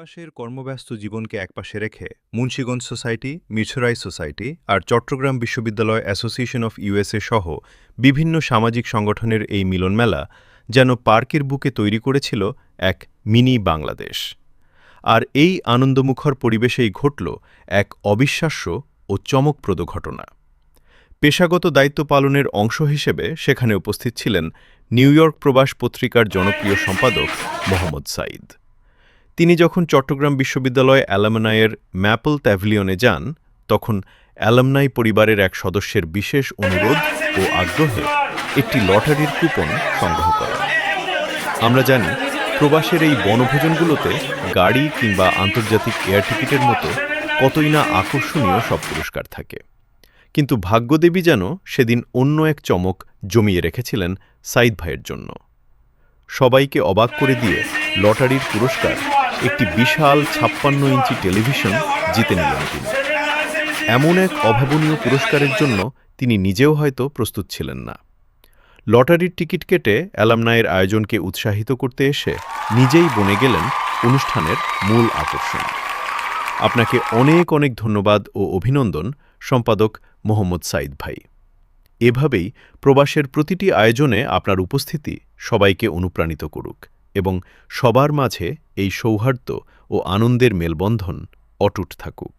প্রবাসের কর্মব্যস্ত জীবনকে একপাশে রেখে মুন্সিগঞ্জ সোসাইটি, মিরসরাই সোসাইটি আর চট্টগ্রাম বিশ্ববিদ্যালয় অ্যাসোসিয়েশন অফ ইউএসএ সহ বিভিন্ন সামাজিক সংগঠনের এই মিলনমেলা যেন পার্কের বুকে তৈরি করেছিল এক মিনি বাংলাদেশ। আর এই আনন্দমুখর পরিবেশেই ঘটল এক অবিশ্বাস্য ও চমকপ্রদ ঘটনা। পেশাগত দায়িত্ব পালনের অংশ হিসেবে সেখানে উপস্থিত ছিলেন নিউ ইয়র্ক প্রবাস পত্রিকার জনপ্রিয় সম্পাদক মোহাম্মদ সাঈদ। তিনি যখন চট্টগ্রাম বিশ্ববিদ্যালয় অ্যালামনাইয়ের ম্যাপল প্যাভিলিয়নে যান, তখন অ্যালামনাই পরিবারের এক সদস্যের বিশেষ অনুরোধ ও আগ্রহে একটি লটারির কুপন সংগ্রহ করেন। আমরা জানি, প্রবাসের এই বনভোজনগুলোতে গাড়ি কিংবা আন্তর্জাতিক এয়ার টিকিটের মতো কতই না আকর্ষণীয় সব পুরস্কার থাকে। কিন্তু ভাগ্যদেবী যেন সেদিন অন্য এক চমক জমিয়ে রেখেছিলেন সাঈদ ভাইয়ের জন্য। সবাইকে অবাক করে দিয়ে লটারির পুরস্কার একটি বিশাল ৫৬ ইঞ্চি টেলিভিশন জিতে নিলেন তিনি। এমন এক অভাবনীয় পুরস্কারের জন্য তিনি নিজেও হয়তো প্রস্তুত ছিলেন না। লটারির টিকিট কেটে অ্যালামনাইয়ের আয়োজনকে উৎসাহিত করতে এসে নিজেই বনে গেলেন অনুষ্ঠানের মূল আকর্ষণ। আপনাকে অনেক অনেক ধন্যবাদ ও অভিনন্দন, সম্পাদক মোহাম্মদ সাঈদ ভাই। এভাবেই প্রবাসের প্রতিটি আয়োজনে আপনার উপস্থিতি সবাইকে অনুপ্রাণিত করুক এবং সবার মাঝে এই সৌহার্দ্য ও আনন্দের মেলবন্ধন অটুট থাকুক।